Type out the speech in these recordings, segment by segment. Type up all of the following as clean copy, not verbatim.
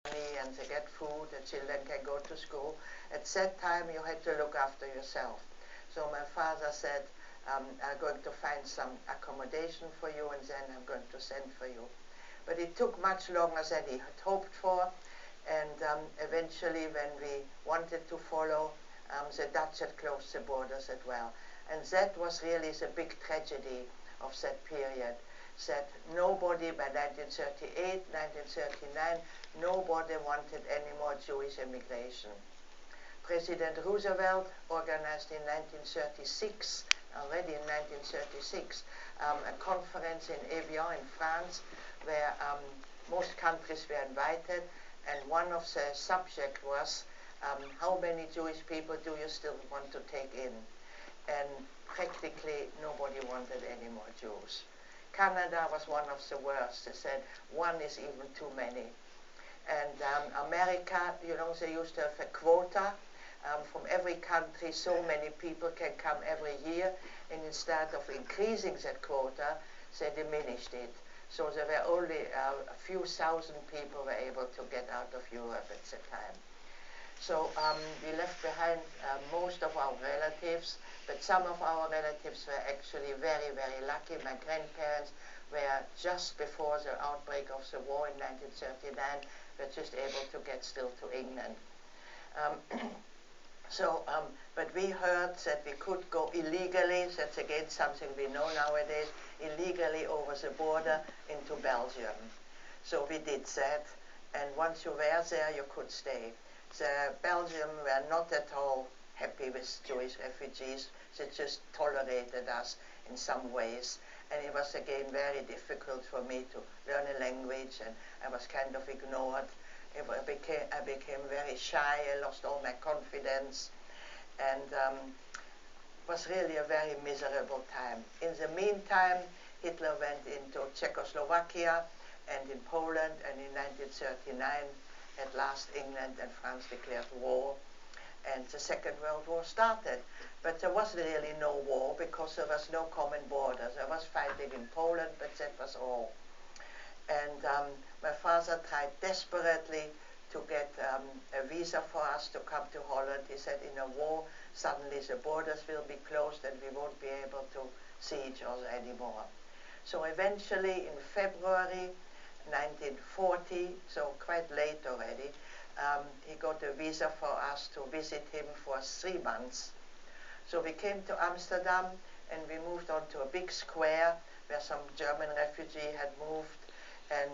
money and they get food, the children can go to school. At that time you had to look after yourself. So my father said, I'm going to find some accommodation for you and then I'm going to send for you. But it took much longer than he had hoped for, and eventually when we wanted to follow, the Dutch had closed the borders as well. And that was really the big tragedy of that period, that nobody by 1938, 1939, nobody wanted any more Jewish immigration. President Roosevelt organized in 1936, already in 1936, a conference in Evian in France where most countries were invited, and one of the subjects was how many Jewish people do you still want to take in? And practically nobody wanted any more Jews. Canada was one of the worst. They said one is even too many. And America, you know, they used to have a quota. From every country, so many people can come every year, and instead of increasing that quota, they diminished it. So there were only a few thousand people were able to get out of Europe at the time. So we left behind most of our relatives, but some of our relatives were actually very, very lucky. My grandparents were just before the outbreak of the war in 1939, were just able to get still to England. But we heard that we could go illegally, that's again something we know nowadays, illegally over the border into Belgium. So we did that, and once you were there, you could stay. The Belgium were not at all happy with Jewish refugees. They just tolerated us in some ways. And it was again very difficult for me to learn a language, and I was kind of ignored. I became very shy, I lost all my confidence, and was really a very miserable time. In the meantime, Hitler went into Czechoslovakia and in Poland, and in 1939, at last England and France declared war, and the Second World War started. But there was really no war because there was no common borders. I was fighting in Poland, but that was all. And my father tried desperately to get a visa for us to come to Holland. He said in a war, suddenly the borders will be closed and we won't be able to see each other anymore. So eventually in February 1940, so quite late already, he got a visa for us to visit him for 3 months. So we came to Amsterdam and we moved on to a big square where some German refugee had moved, and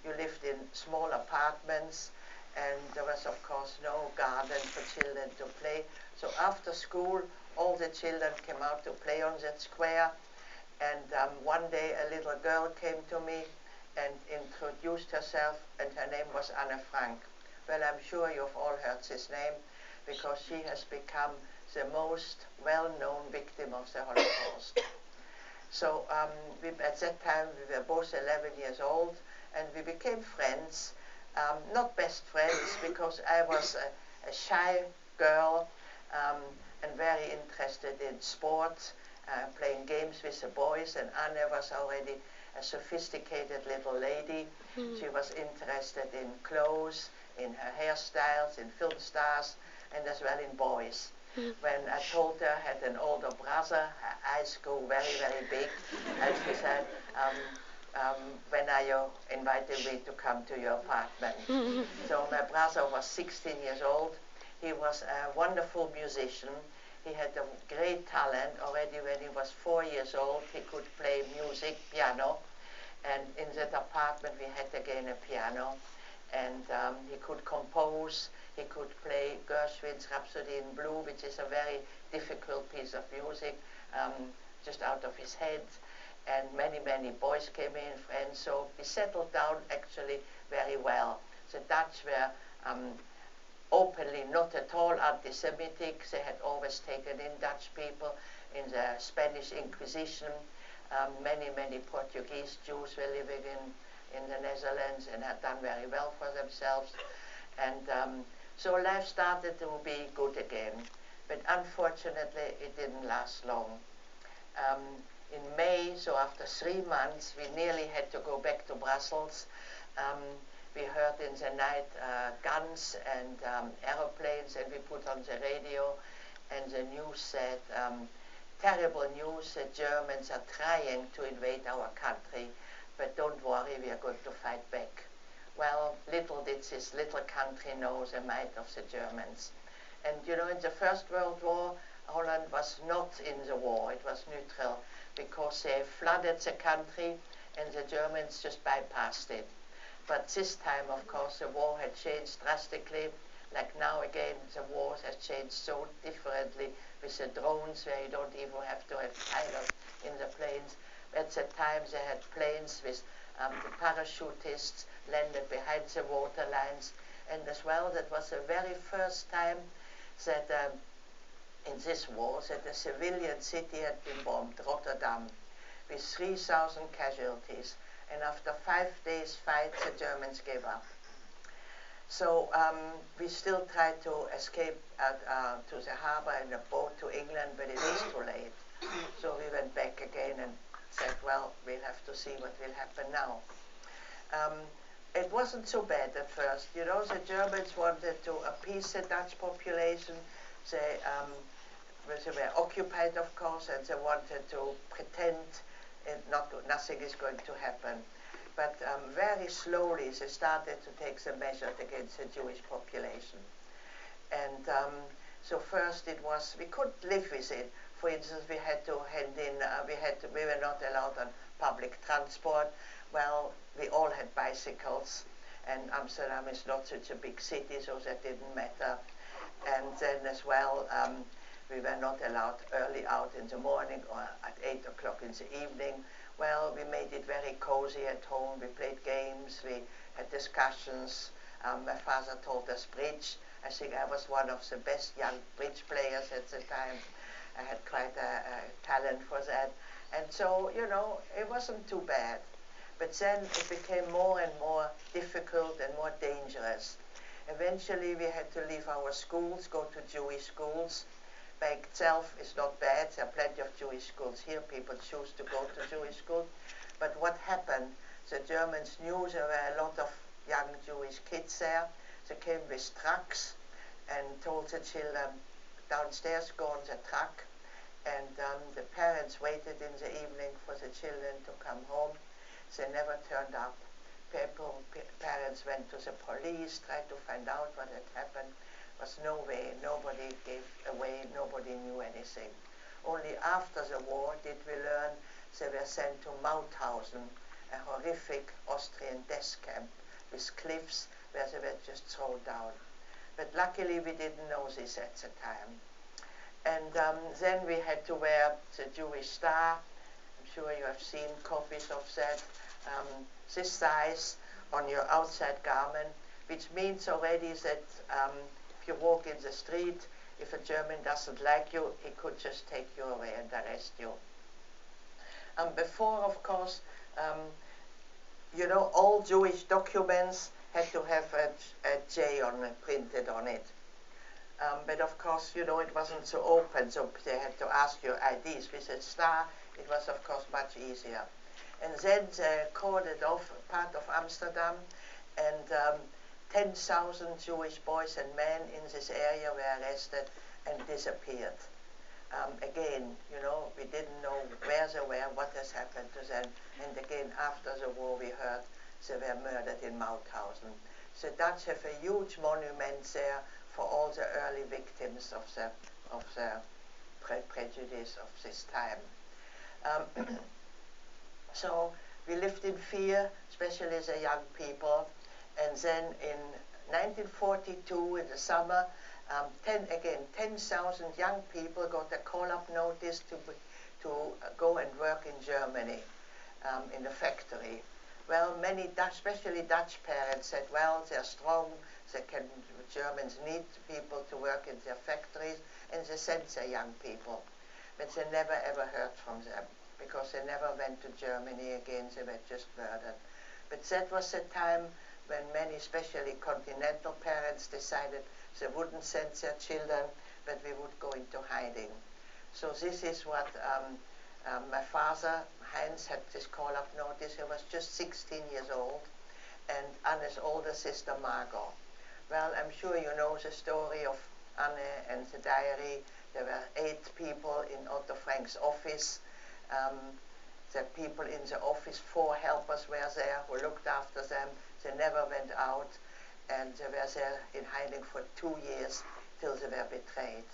you lived in small apartments, and there was of course no garden for children to play. So after school, all the children came out to play on that square, and one day a little girl came to me and introduced herself, and her name was Anne Frank. Well, I'm sure you've all heard this name, because she has become the most well-known victim of the Holocaust. So at that time we were both 11 years old, and we became friends. Not best friends, because I was a shy girl and very interested in sports, playing games with the boys, and Anne was already a sophisticated little lady. She was interested in clothes, in her hairstyles, in film stars, and as well in boys. When I told her I had an older brother, her eyes grew very, very big, and she said, when are you inviting me to come to your apartment? So my brother was 16 years old. He was a wonderful musician. He had a great talent. Already when he was 4 years old, he could play music, piano, and in that apartment we had again a piano, and he could compose. He could play Gershwin's Rhapsody in Blue, which is a very difficult piece of music, just out of his head. And many, many boys came in, friends, so we settled down actually very well. The Dutch were openly not at all anti-Semitic. They had always taken in Dutch people in the Spanish Inquisition. Many, many Portuguese Jews were living in the Netherlands and had done very well for themselves. And so life started to be good again. But unfortunately, it didn't last long. In May, so after 3 months, we nearly had to go back to Brussels. we heard in the night guns and aeroplanes, and we put on the radio, and the news said, terrible news, the Germans are trying to invade our country, but don't worry, we are going to fight back. Well, little did this little country know the might of the Germans. And you know, in the First World War, Holland was not in the war, it was neutral, because they flooded the country and the Germans just bypassed it. But this time, of course, the war had changed drastically. Like now again, the war has changed so differently with the drones, where you don't even have to have pilots in the planes. At the time, they had planes with the parachutists landed behind the water lines. And as well, that was the very first time that in this war, that a civilian city had been bombed, Rotterdam, with 3,000 casualties. And after 5 days fight, the Germans gave up. So we still tried to escape to the harbor in a boat to England, but it was too late. So we went back again and said, well, we'll have to see what will happen now. It wasn't so bad at first. You know, the Germans wanted to appease the Dutch population. They were occupied, of course, and they wanted to pretend nothing is going to happen. But very slowly they started to take the measures against the Jewish population. And so first it was, we couldn't live with it. For instance, we had to hand in, we were not allowed on public transport. Well, we all had bicycles, and Amsterdam is not such a big city, so that didn't matter. And then as well, we were not allowed early out in the morning or at 8 o'clock in the evening. Well, we made it very cozy at home. We played games, we had discussions. My father taught us bridge. I think I was one of the best young bridge players at the time. I had quite a talent for that. And so, you know, it wasn't too bad. But then it became more and more difficult and more dangerous. Eventually we had to leave our schools, go to Jewish schools. By itself is not bad. There are plenty of Jewish schools here. People choose to go to Jewish schools. But what happened, the Germans knew there were a lot of young Jewish kids there. They came with trucks and told the children, downstairs, go on the truck. And the parents waited in the evening for the children to come home. They never turned up. Parents went to the police, tried to find out what had happened. There was no way, nobody gave away, nobody knew anything. Only after the war did we learn they were sent to Mauthausen, a horrific Austrian death camp with cliffs where they were just thrown down. But luckily we didn't know this at the time. And then we had to wear the Jewish star. I'm sure you have seen copies of that. This size on your outside garment, which means already that if you walk in the street, if a German doesn't like you, he could just take you away and arrest you. Before, of course, you know, all Jewish documents had to have a J printed on it. But of course, you know, it wasn't so open, so they had to ask your IDs. With a star, it was, of course, much easier. And then they cordoned off part of Amsterdam, and 10,000 Jewish boys and men in this area were arrested and disappeared. Again, you know, we didn't know where they were, what has happened to them. And again, after the war, we heard they were murdered in Mauthausen. The Dutch have a huge monument there for all the early victims of the prejudice of this time. So we lived in fear, especially as a young people. And then in 1942, in the summer, 10,000 young people got a call-up notice to go and work in Germany, in the factory. Well, many Dutch, especially Dutch parents said, well, they're strong, Germans need people to work in their factories, and they sent their young people. But they never ever heard from them, because they never went to Germany again, they were just murdered. But that was the time when many, especially continental parents, decided they wouldn't send their children, but we would go into hiding. So this is what my father, Heinz, had this call-up notice. He was just 16 years old, and Anne's older sister Margot. Well, I'm sure you know the story of Anne and the diary. There were 8 people in Otto Frank's office. The people in the office, 4 helpers were there who looked after them. They never went out, and they were there in hiding for 2 years till they were betrayed.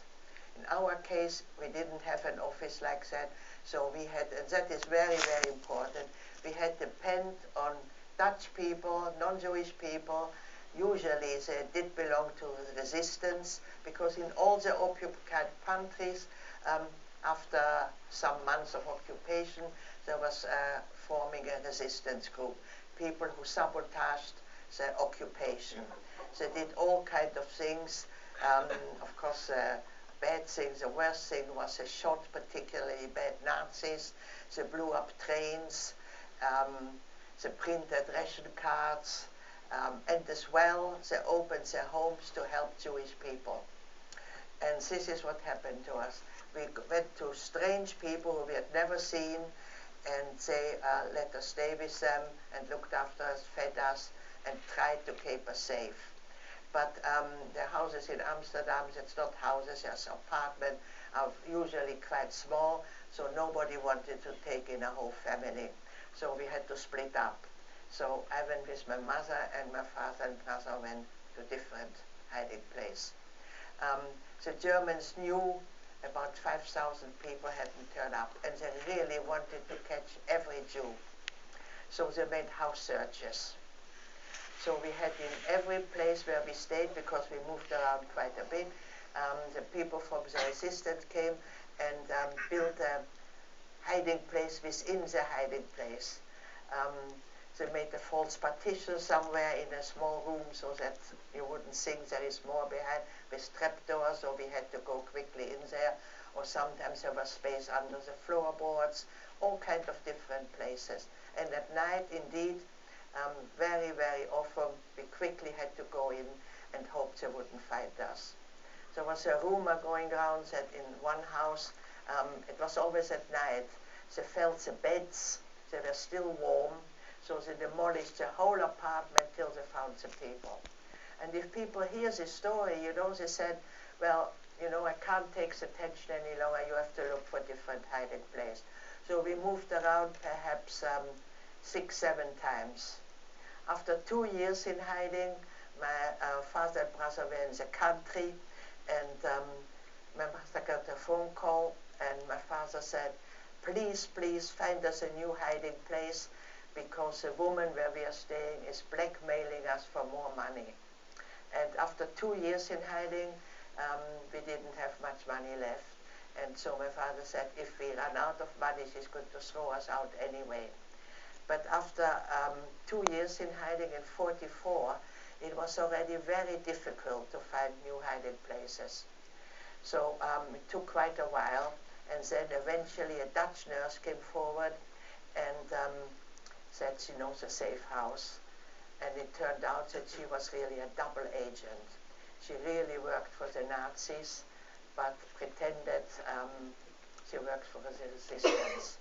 In our case, we didn't have an office like that, so we had, and that is very, very important, we had to depend on Dutch people, non-Jewish people. Usually they did belong to the resistance, because in all the occupied countries, after some months of occupation, there was forming a resistance group, people who sabotaged the occupation. They did all kinds of things. Of course, bad things. The worst thing was they shot particularly bad Nazis. They blew up trains. They printed ration cards. And as well, they opened their homes to help Jewish people. And this is what happened to us. We went to strange people who we had never seen, and they let us stay with them and looked after us, fed us, and tried to keep us safe. But the houses in Amsterdam, it's not houses, it's apartments, are usually quite small, so nobody wanted to take in a whole family. So we had to split up. So I went with my mother, and my father and brother went to different hiding places. The Germans knew about 5,000 people hadn't turned up, and they really wanted to catch every Jew. So they made house searches. So we had in every place where we stayed, because we moved around quite a bit, the people from the resistance came and built a hiding place within the hiding place. They made a false partition somewhere in a small room so that you wouldn't think there is more behind, with trapdoors, so we had to go quickly in there. Or sometimes there was space under the floorboards, all kinds of different places. And at night, indeed, very, very often, we quickly had to go in and hope they wouldn't find us. There was a rumor going around that in one house, it was always at night, they felt the beds, they were still warm, so they demolished the whole apartment till they found the people. And if people hear this story, you know, they said, well, you know, I can't take the tension any longer, you have to look for different hiding places. So we moved around perhaps 6, 7 times. After 2 years in hiding, my father and brother were in the country, and my mother got a phone call, and my father said, please, please find us a new hiding place, because the woman where we are staying is blackmailing us for more money. And after 2 years in hiding, we didn't have much money left. And so my father said, if we run out of money, she's going to throw us out anyway. But after 2 years in hiding in 1944, it was already very difficult to find new hiding places. So it took quite a while, and then eventually a Dutch nurse came forward and said she knows a safe house. And it turned out that she was really a double agent. She really worked for the Nazis, but pretended she worked for the resistance.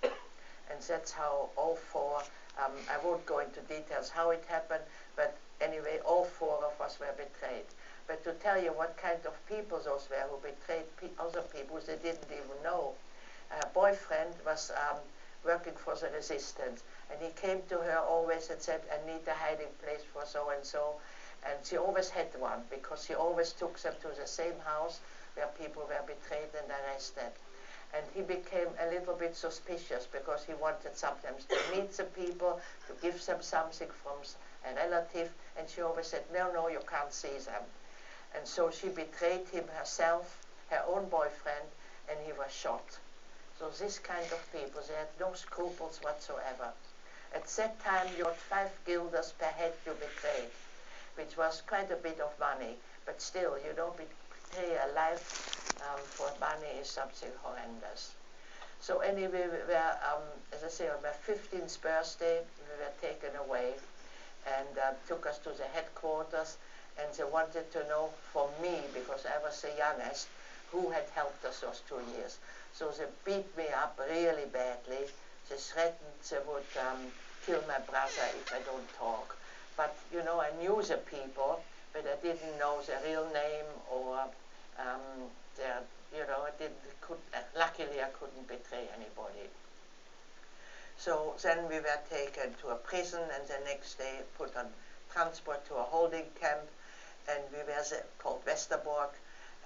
And that's how all 4, I won't go into details how it happened, but anyway, all 4 of us were betrayed. But to tell you what kind of people those were who betrayed other people they didn't even know. Her boyfriend was working for the resistance, and he came to her always and said, I need a hiding place for so-and-so. And she always had one, because she always took them to the same house where people were betrayed and arrested. And he became a little bit suspicious, because he wanted sometimes to meet the people, to give them something from a relative, and she always said, no, no, you can't see them. And so she betrayed him herself, her own boyfriend, and he was shot. So this kind of people, they had no scruples whatsoever. At that time, you got 5 guilders per head you betrayed, which was quite a bit of money. But still, you don't betray a life for money is something horrendous. So anyway, we were, as I say, on my 15th birthday, we were taken away and took us to the headquarters, and they wanted to know from me, because I was the youngest, who had helped us those 2 years. So they beat me up really badly. They threatened they would kill my brother if I don't talk. But, you know, I knew the people, but I didn't know their real name or their, you know, luckily I couldn't betray anybody. So then we were taken to a prison and the next day put on transport to a holding camp, and we were called Westerbork,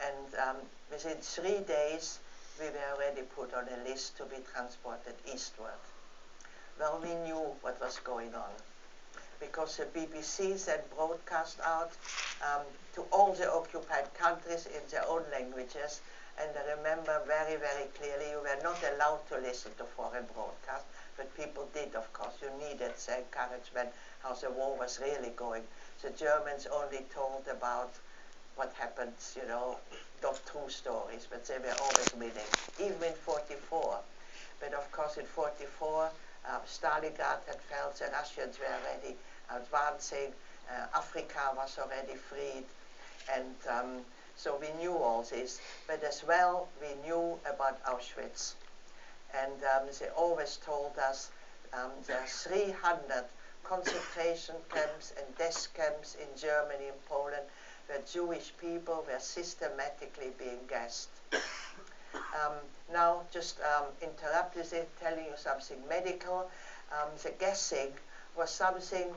and within 3 days we were already put on a list to be transported eastward. Well, we knew what was going on, because the BBC sent broadcast out to all the occupied countries in their own languages, and I remember very, very clearly you were not allowed to listen to foreign broadcasts, but people did, of course. You needed the encouragement, how the war was really going. The Germans only told about what happened, you know, not true stories, but they were always winning, even in 44. But of course in 44, Stalingrad had felt the Russians were already advancing, Africa was already freed, and so we knew all this. But as well, we knew about Auschwitz. And they always told us there are 300 concentration camps and death camps in Germany and Poland where Jewish people were systematically being gassed. Now, just interrupt this, telling you something medical. The gassing was something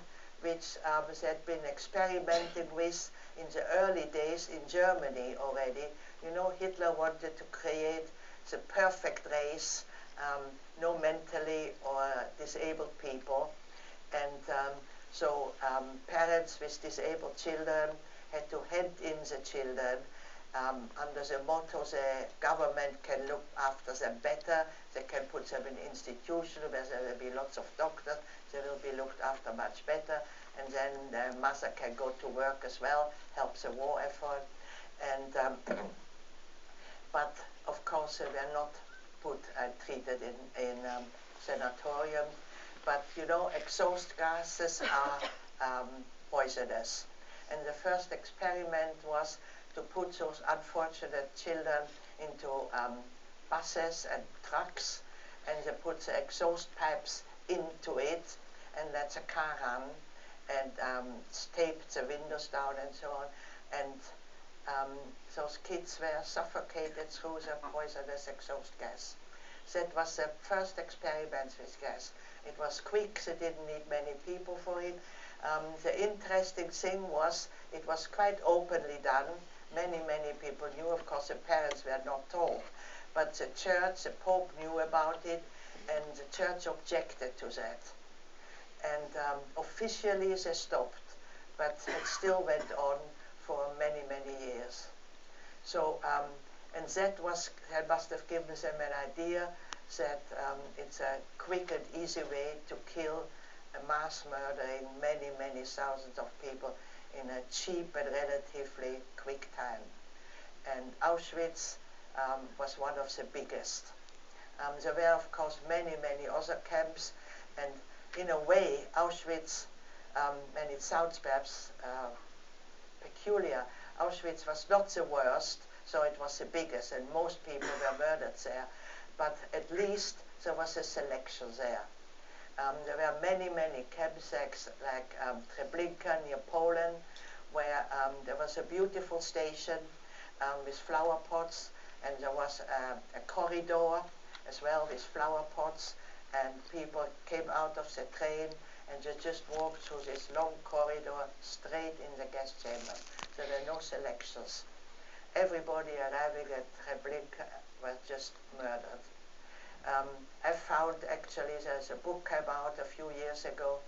which they had been experimenting with in the early days in Germany already. You know, Hitler wanted to create the perfect race, no mentally or disabled people. And so parents with disabled children had to hand in the children under the motto the government can look after them better, they can put them in institutions where there will be lots of doctors, they will be looked after much better, and then the mother can go to work as well, help the war effort. And but of course they were not put and treated in sanatorium. But you know, exhaust gases are poisonous. And the first experiment was to put those unfortunate children into buses and trucks, and they put the exhaust pipes into it, and let the car run, and taped the windows down and so on. And those kids were suffocated through the poisonous exhaust gas. That was the first experiment with gas. It was quick, they didn't need many people for it. The interesting thing was, it was quite openly done. Many, many people knew. Of course, the parents were not told. But the church, the Pope knew about it, and the church objected to that. And officially they stopped, but it still went on for many, many years. So, and that must have given them an idea that it's a quick and easy way to kill a mass murdering many, many thousands of people in a cheap and relatively quick time. And Auschwitz was one of the biggest. There were, of course, many, many other camps, and in a way, Auschwitz, and it sounds perhaps peculiar, Auschwitz was not the worst, so it was the biggest, and most people were murdered there, but at least there was a selection there. There were many, many campsites like Treblinka near Poland, where there was a beautiful station with flower pots, and there was a corridor as well with flower pots, and people came out of the train and they just walked through this long corridor straight in the gas chamber. There were no selections. Everybody arriving at Treblinka was just murdered. I found actually there's a book came out a few years ago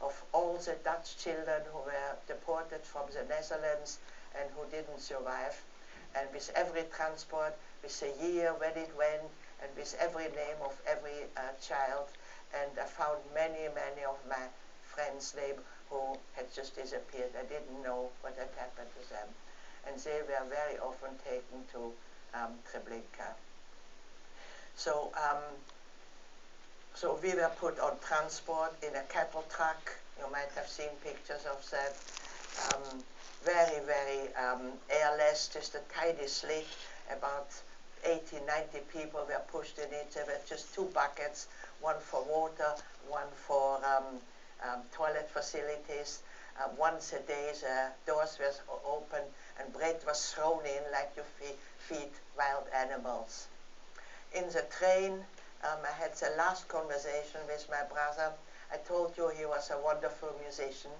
of all the Dutch children who were deported from the Netherlands and who didn't survive, and with every transport, with the year when it went, and with every name of every child. And I found many, many of my friends' names who had just disappeared. I didn't know what had happened to them. And they were very often taken to Treblinka. So, so we were put on transport in a cattle truck. You might have seen pictures of that. Very, very airless, just a tiny slit. About 80, 90 people were pushed in it. There were just 2 buckets, one for water, one for toilet facilities. once a day the doors were open and bread was thrown in like you feed wild animals. In the train, I had the last conversation with my brother. I told you he was a wonderful musician,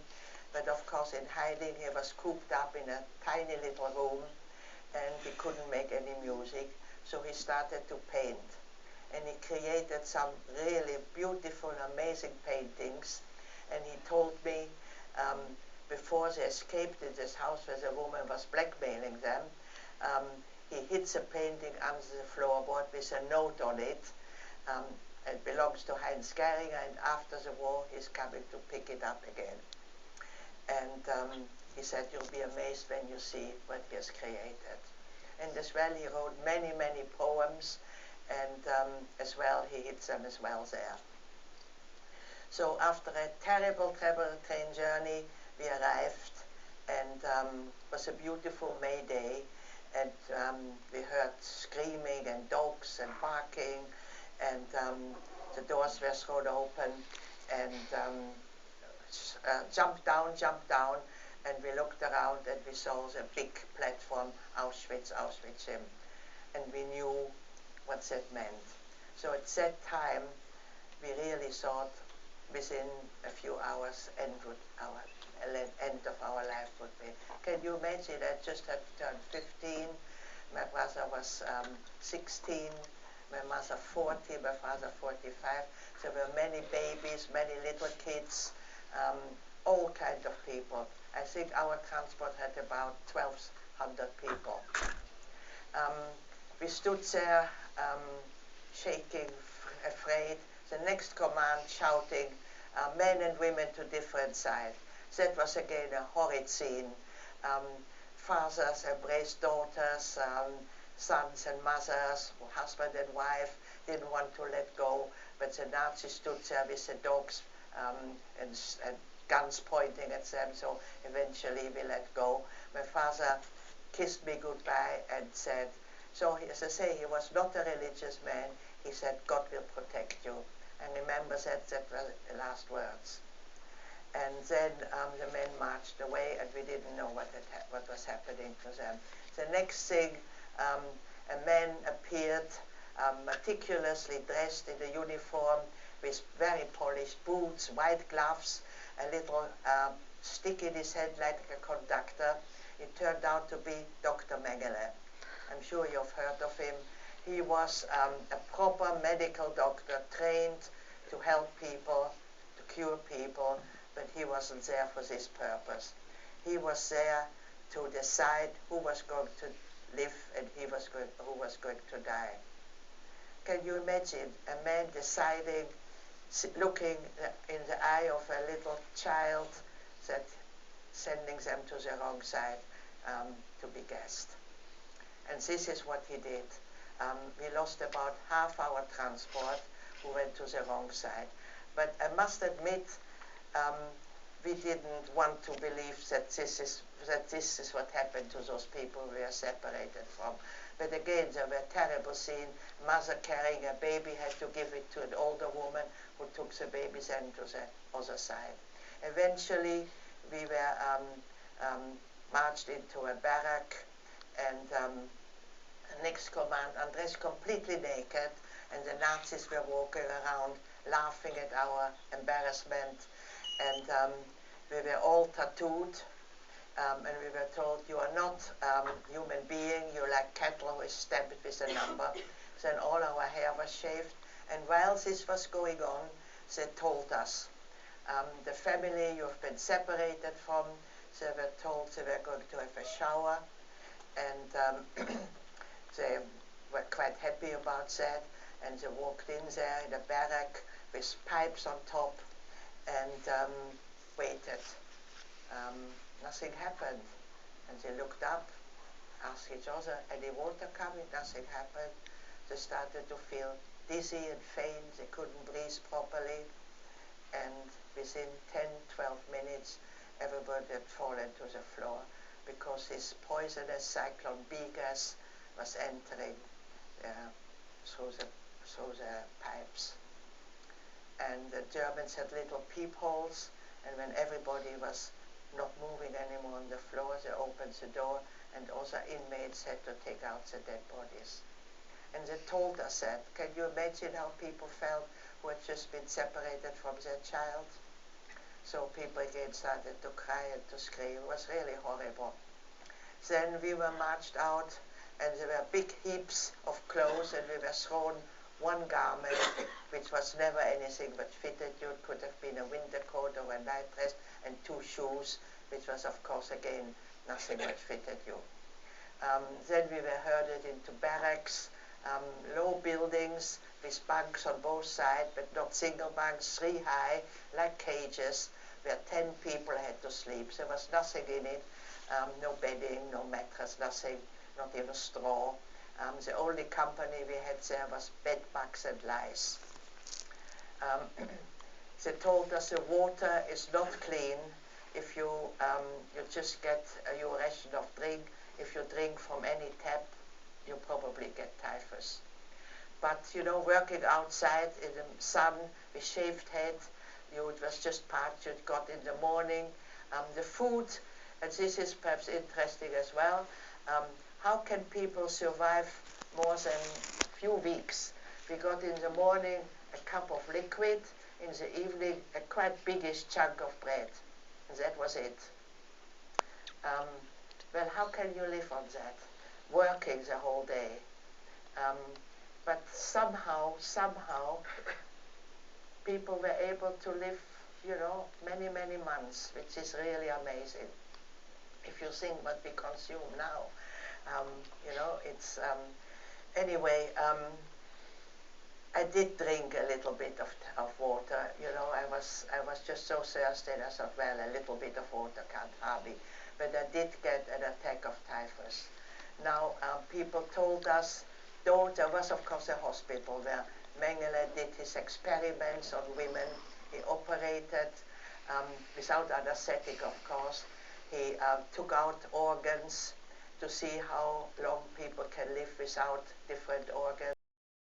but of course in hiding he was cooped up in a tiny little room and he couldn't make any music, so he started to paint. And he created some really beautiful, amazing paintings. And he told me before they escaped in this house where the woman was blackmailing them, he hid the painting under the floorboard with a note on it. It belongs to Heinz Geringer, and after the war he's coming to pick it up again. And he said, you'll be amazed when you see what he has created. And as well, he wrote many, many poems, and as well, he hid them as well there. So after a terrible, terrible train journey, we arrived, and it was a beautiful May day, and we heard screaming and dogs and barking, and the doors were thrown open, and jump down, and we looked around and we saw the big platform, Auschwitz, Auschwitz, and we knew what that meant. So at that time, we really thought within a few hours end of our life would be. Can you imagine? I just had turned 15, my brother was 16, my mother 40, my father 45. There were many babies, many little kids, all kinds of people. I think our transport had about 1,200 people. We stood there shaking, afraid. The next command shouting, men and women to different sides. That was again a horrid scene. Fathers embraced daughters, sons and mothers, husband and wife didn't want to let go, but the Nazis stood there with the dogs and guns pointing at them, so eventually we let go. My father kissed me goodbye and said, so as I say, he was not a religious man, he said, God will protect you. And remember that were the last words. And then the men marched away, and we didn't know what was happening to them. The next thing, a man appeared, meticulously dressed in a uniform with very polished boots, white gloves, a little stick in his head like a conductor. It turned out to be Dr. Mengele. I'm sure you've heard of him. He was a proper medical doctor, trained to help people, to cure people, but he wasn't there for this purpose. He was there to decide who was going to live and who was going to die. Can you imagine a man deciding, looking in the eye of a little child, that sending them to the wrong side to be gassed? And this is what he did. We lost about half our transport who went to the wrong side. But I must admit, we didn't want to believe that this is what happened to those people we were separated from. But again, there were terrible scenes. Mother carrying a baby had to give it to an older woman who took the baby then to the other side. Eventually, we were marched into a barrack, and the next command, Andres completely naked, and the Nazis were walking around laughing at our embarrassment, and we were all tattooed, and we were told, you are not human being, you're like cattle who is stamped with a number. Then all our hair was shaved, and while this was going on, they told us, the family you've been separated from, they were told they were going to have a shower, and they were quite happy about that, and they walked in there in a barrack with pipes on top and waited. Nothing happened, and they looked up, asked each other, any water coming? Nothing happened. They started to feel dizzy and faint, they couldn't breathe properly, and within 10-12 minutes everybody had fallen to the floor because this poisonous cyclone B gas was entering through the pipes. And the Germans had little peepholes, and when everybody was not moving anymore on the floor. They opened the door, and also inmates had to take out the dead bodies. And they told us that. Can you imagine how people felt who had just been separated from their child? So people again started to cry and to scream. It was really horrible. Then we were marched out, and there were big heaps of clothes, and we were thrown one garment, which was never anything but fitted you. It could have been a winter coat or a night dress, and 2 shoes, which was, of course, again, nothing but fitted you. Then we were herded into barracks, low buildings with bunks on both sides, but not single bunks, 3 high, like cages, where 10 people had to sleep. There was nothing in it, no bedding, no mattress, nothing, not even straw. The only company we had there was bed bugs and lice. They told us the water is not clean. If you just get your ration of drink, if you drink from any tap, you probably get typhus. But, you know, working outside in the sun with shaved head, it was just parched, you got in the morning. The food, and this is perhaps interesting as well, how can people survive more than a few weeks? We got in the morning a cup of liquid, in the evening a quite biggish chunk of bread, and that was it. Well, how can you live on that? Working the whole day. But somehow, people were able to live, you know, many, many months, which is really amazing. If you think what we consume now, you know, it's, anyway, I did drink a little bit of water, you know, I was just so thirsty, and I thought, well, a little bit of water can't harm me. But I did get an attack of typhus. Now, people told us, though there was, of course, a hospital where Mengele did his experiments on women. He operated without anesthetic, of course. He took out organs to see how long people can live without different organs.